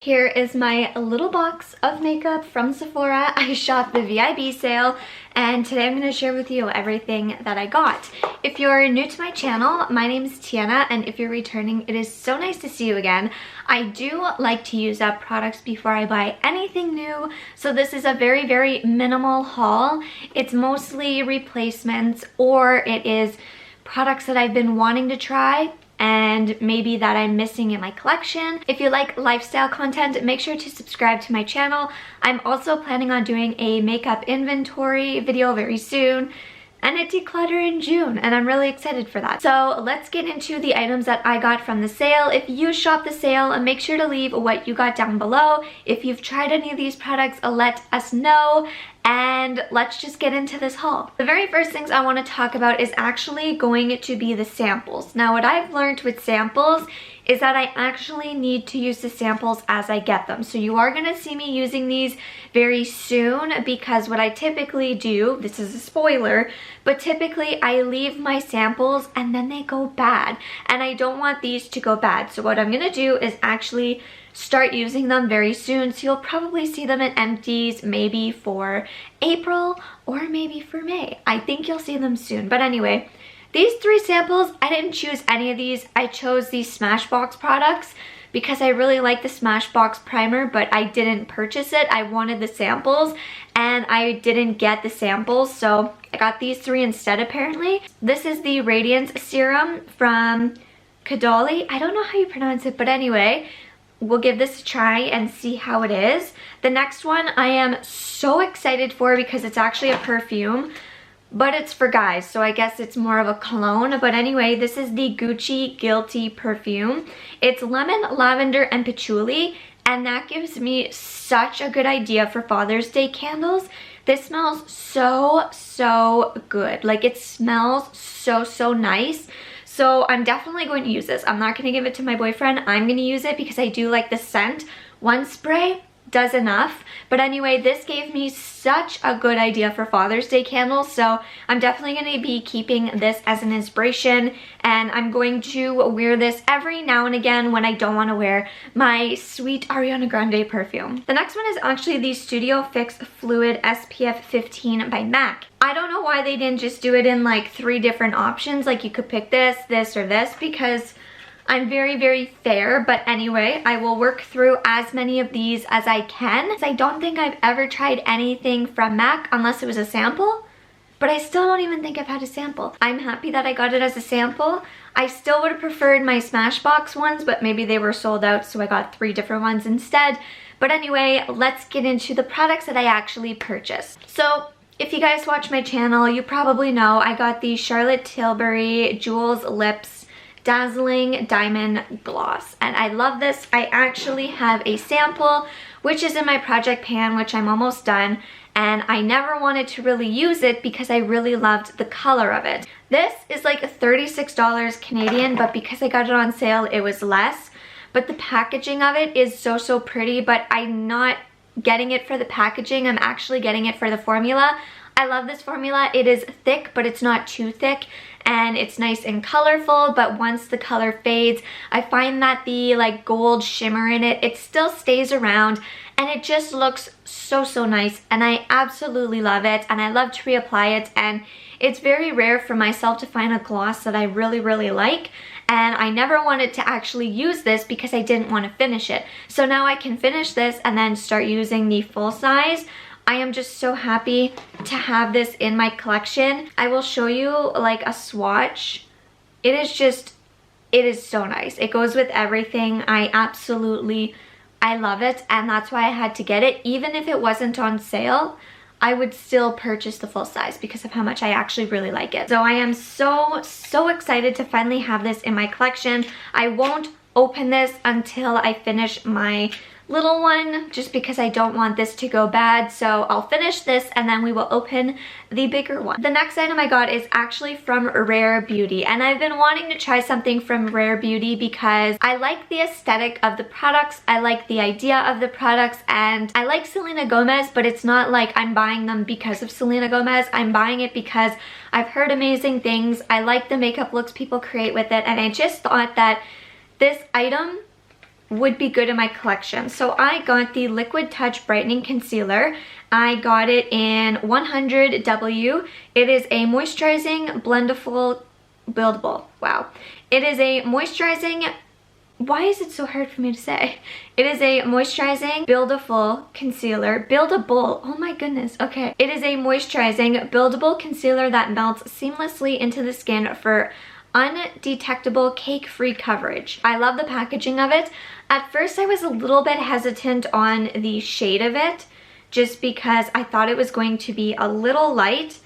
Here is my little box of makeup from Sephora. I shopped the VIB sale and today I'm going to share with you everything that I got. If you're new to my channel, my name is Tiana, and if you're returning, it is so nice to see you again. I do like to use up products before I buy anything new, so this is a very minimal haul. It's mostly replacements, or it is products that I've been wanting to try and maybe that I'm missing in my collection. If you like lifestyle content, make sure to subscribe to my channel. I'm also planning on doing a makeup inventory video very soon and a declutter in June, and I'm really excited for that. So let's get into the items that I got from the sale. If you shop the sale, make sure to leave what you got down below. If you've tried any of these products, let us know. And let's just get into this haul. The very first things I want to talk about is actually going to be the samples. Now, what I've learned with samples is that I actually need to use the samples as I get them. So you are going to see me using these very soon, because what I typically do, this is a spoiler, but typically I leave my samples and then they go bad. And I don't want these to go bad. So what I'm going to do is actually start using them very soon, so you'll probably see them in empties maybe for April or maybe for May. I think you'll see them soon. But anyway, these three samples, I didn't choose any of these. I chose these Smashbox products because I really like the Smashbox primer, but I didn't purchase it. I wanted the samples and I didn't get the samples, so I got these three instead apparently. This is the Radiance Serum from Kadali. I don't know how you pronounce it, but anyway, we'll give this a try and see how it is. The next one I am so excited for because it's actually a perfume, but it's for guys, so I guess it's more of a cologne. But anyway, this is the Gucci Guilty perfume. It's lemon, lavender, and patchouli, and that gives me such a good idea for Father's Day candles. This smells so good. Like, it smells so nice. So I'm definitely going to use this. I'm not going to give it to my boyfriend. I'm going to use it because I do like the scent. One spray does enough. But anyway, this gave me such a good idea for Father's Day candles. So I'm definitely going to be keeping this as an inspiration. And I'm going to wear this every now and again when I don't want to wear my sweet Ariana Grande perfume. The next one is actually the Studio Fix Fluid SPF 15 by MAC. I don't know why they didn't just do it in like 3 different options. Like, you could pick this, this, or this, because I'm very fair. But anyway, I will work through as many of these as I can. I don't think I've ever tried anything from MAC unless it was a sample, but I still don't even think I've had a sample. I'm happy that I got it as a sample. I still would have preferred my Smashbox ones, but maybe they were sold out, so I got 3 different ones instead. But anyway, let's get into the products that I actually purchased. So if you guys watch my channel, you probably know I got the Charlotte Tilbury Jewels Lips Dazzling Diamond Gloss, and I love this. I actually have a sample, which is in my project pan, which I'm almost done, and I never wanted to really use it because I really loved the color of it. This is like $36 Canadian, but because I got it on sale, it was less. But the packaging of it is so pretty, but I'm not getting it for the packaging. I'm actually getting it for the formula. I love this formula. It is thick, but it's not too thick, and it's nice and colorful. But once the color fades, I find that the like gold shimmer in it, it still stays around, and it just looks so nice, and I absolutely love it, and I love to reapply it. And it's very rare for myself to find a gloss that I really like, and I never wanted to actually use this because I didn't want to finish it. So now I can finish this and then start using the full size. I am just so happy to have this in my collection. I will show you like a swatch. It is so nice. It goes with everything. I love it, and that's why I had to get it. Even if it wasn't on sale, I would still purchase the full size because of how much I actually really like it. So I am so excited to finally have this in my collection. I won't open this until I finish my little one, just because I don't want this to go bad. So I'll finish this and then we will open the bigger one. The next item I got is actually from Rare Beauty, and I've been wanting to try something from Rare Beauty because I like the aesthetic of the products, I like the idea of the products, and I like Selena Gomez, but it's not like I'm buying them because of Selena Gomez. I'm buying it because I've heard amazing things. I like the makeup looks people create with it, and I just thought that this item would be good in my collection. So I got the Liquid Touch Brightening Concealer. I got it in 100W. It is a moisturizing, buildable. Wow. It is a moisturizing, why is it so hard for me to say? It is a moisturizing, buildable concealer. Buildable, oh my goodness, okay. It is a moisturizing, buildable concealer that melts seamlessly into the skin for undetectable cake-free coverage. I love the packaging of it. At first I was a little bit hesitant on the shade of it just because I thought it was going to be a little light,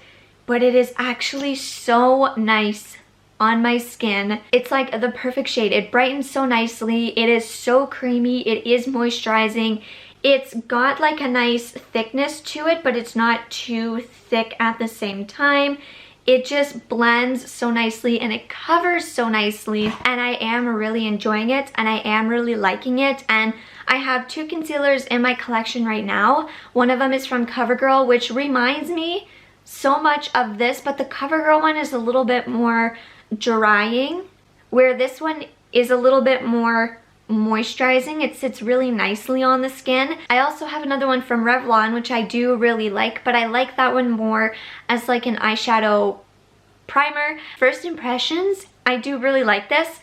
but it is actually so nice on my skin. It's like the perfect shade. It brightens so nicely. It is so creamy. It is moisturizing. It's got like a nice thickness to it, but it's not too thick at the same time. It just blends so nicely and it covers so nicely, and I am really enjoying it and I am really liking it. And I have two concealers in my collection right now. One of them is from CoverGirl, which reminds me so much of this, but the CoverGirl one is a little bit more drying, where this one is a little bit more moisturizing. It sits really nicely on the skin. I also have another one from Revlon, which I do really like, but I like that one more as like an eyeshadow primer. First impressions, I do really like this.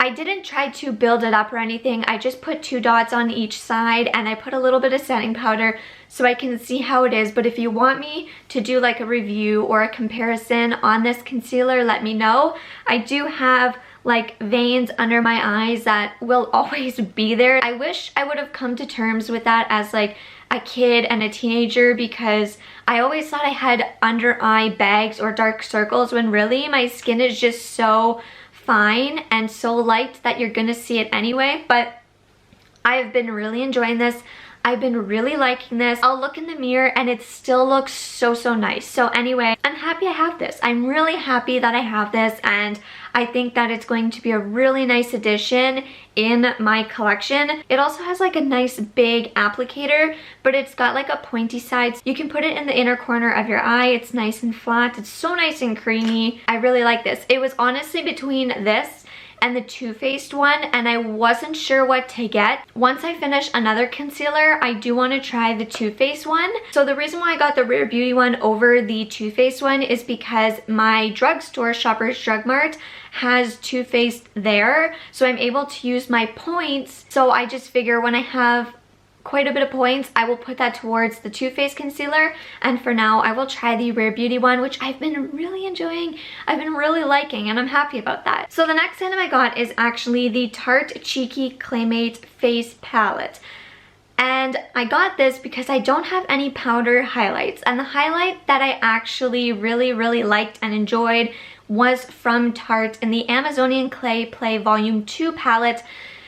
I didn't try to build it up or anything. I just put 2 dots on each side and I put a little bit of setting powder so I can see how it is. But if you want me to do like a review or a comparison on this concealer, let me know. I do have like veins under my eyes that will always be there. I wish I would have come to terms with that as like a kid and a teenager, because I always thought I had under eye bags or dark circles when really my skin is just so fine and so light that you're gonna see it anyway. But I've been really enjoying this. I've been really liking this. I'll look in the mirror and it still looks so nice. So anyway, I'm happy I have this. I'm really happy that I have this, and I think that it's going to be a really nice addition in my collection. It also has like a nice big applicator, but it's got like a pointy side. You can put it in the inner corner of your eye. It's nice and flat. It's so nice and creamy. I really like this. It was honestly between this and the Too Faced one, and I wasn't sure what to get. Once I finish another concealer, I do want to try the Too Faced one. So the reason why I got the Rare Beauty one over the Too Faced one is because my drugstore, Shoppers Drug Mart, has Too Faced there, so I'm able to use my points. So I just figure when I have quite a bit of points, I will put that towards the Too Faced concealer, and for now I will try the Rare Beauty one, which I've been really enjoying. I've been really liking, and I'm happy about that. So the next item I got is actually the Tarte Cheeky Claymate Face Palette. And I got this because I don't have any powder highlights, and the highlight that I actually really liked and enjoyed was from Tarte in the Amazonian Clay Play Volume 2 palette.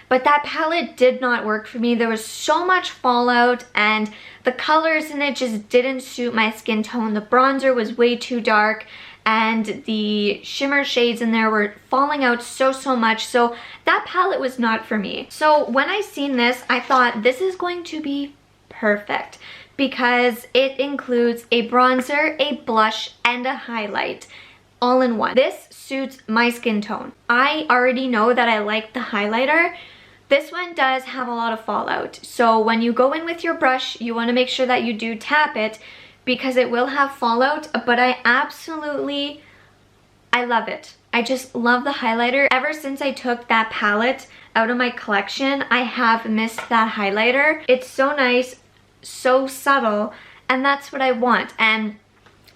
But that palette did not work for me. There was so much fallout and the colors in it just didn't suit my skin tone. The bronzer was way too dark and the shimmer shades in there were falling out so much. So that palette was not for me. So when I seen this, I thought this is going to be perfect because it includes a bronzer, a blush, and a highlight all in one. This suits my skin tone. I already know that I like the highlighter. This one does have a lot of fallout, so when you go in with your brush, you want to make sure that you do tap it because it will have fallout, but I love it. I just love the highlighter. Ever since I took that palette out of my collection, I have missed that highlighter. It's so nice, so subtle, and that's what I want, and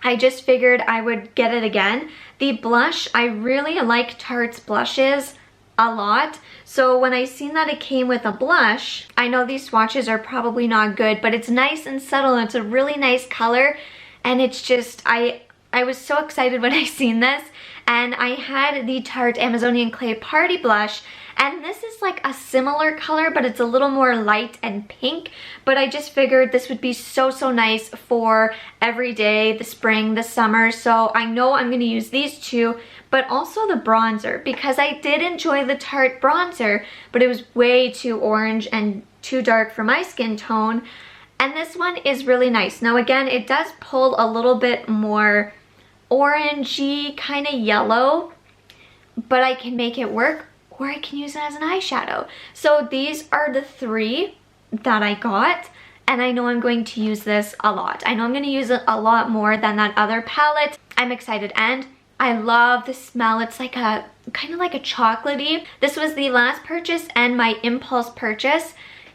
I just figured I would get it again. The blush, I really like Tarte's blushes a lot. So when I seen that it came with a blush, I know these swatches are probably not good, but it's nice and subtle. It's a really nice color, and it's just, I was so excited when I seen this. And I had the Tarte Amazonian Clay Party Blush, and this is like a similar color, but it's a little more light and pink. But I just figured this would be so nice for every day, the spring, the summer. So I know I'm going to use these two, but also the bronzer, because I did enjoy the Tarte bronzer, but it was way too orange and too dark for my skin tone. And this one is really nice. Now again, it does pull a little bit more orangey, kind of yellow, but I can make it work. or I can use it as an eyeshadow. So these are the 3 that I got, and I know I'm going to use this a lot. I know I'm going to use it a lot more than that other palette. I'm excited, and I love the smell. It's like a kind of like a chocolatey. This was the last purchase and my impulse purchase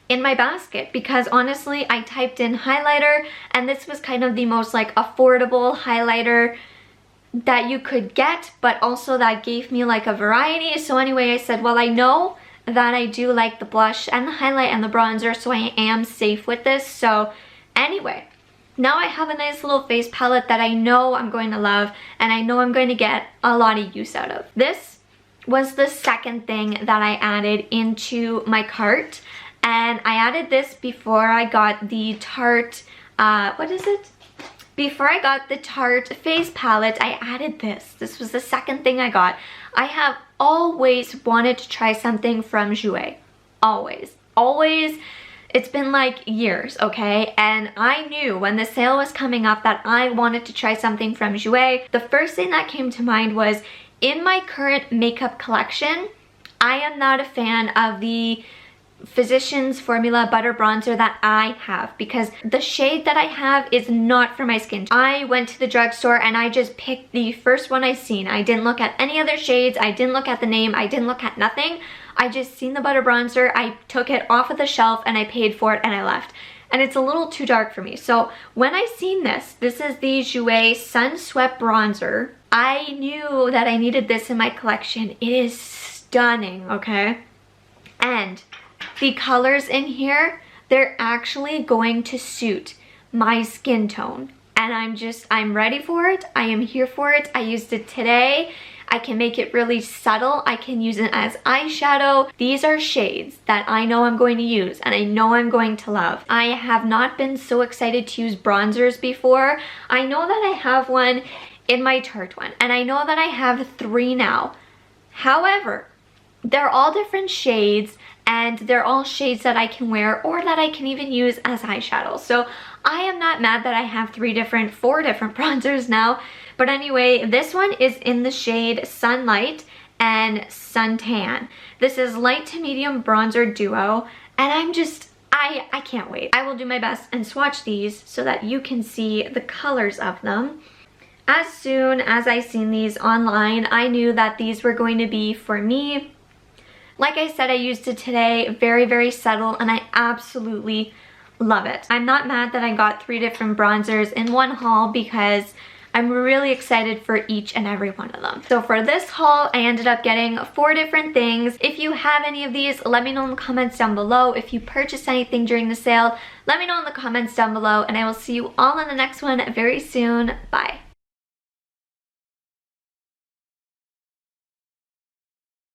in my basket, because honestly I typed in highlighter and this was kind of the most like affordable highlighter that you could get, but also that gave me like a variety. So anyway, I said, well, I know that I do like the blush and the highlight and the bronzer, so I am safe with this. So anyway, now I have a nice little face palette that I know I'm going to love and I know I'm going to get a lot of use out of. This was the second thing that I added into my cart, and I added this before I got the Tarte, what is it? Before I got the Tarte face palette, I added this. This was the second thing I got. I have always wanted to try something from Jouer. Always. Always. It's been like years, okay? And I knew when the sale was coming up that I wanted to try something from Jouer. The first thing that came to mind was, in my current makeup collection, I am not a fan of the Physicians Formula Butter Bronzer that I have, because the shade that I have is not for my skin. I went to the drugstore and I just picked the first one I seen. I didn't look at any other shades. I didn't look at the name. I didn't look at nothing. I just seen the butter bronzer. I took it off of the shelf and I paid for it and I left. And it's a little too dark for me. So when I seen this is the Jouer Sun Swept Bronzer. I knew that I needed this in my collection. It is stunning, okay? And the colors in here, they're actually going to suit my skin tone. And I'm ready for it. I am here for it. I used it today. I can make it really subtle. I can use it as eyeshadow. These are shades that I know I'm going to use and I know I'm going to love. I have not been so excited to use bronzers before. I know that I have one in my Tarte one, and I know that I have 3 now. However, they're all different shades, and they're all shades that I can wear or that I can even use as eyeshadow. So I am not mad that I have 4 different bronzers now. But anyway, this one is in the shade Sunlight and Suntan. This is light to medium bronzer duo, and I can't wait. I will do my best and swatch these so that you can see the colors of them. As soon as I seen these online, I knew that these were going to be for me. Like I said, I used it today, very, very subtle, and I absolutely love it. I'm not mad that I got 3 different bronzers in one haul, because I'm really excited for each and every one of them. So for this haul, I ended up getting 4 different things. If you have any of these, let me know in the comments down below. If you purchased anything during the sale, let me know in the comments down below, and I will see you all in the next one very soon. Bye.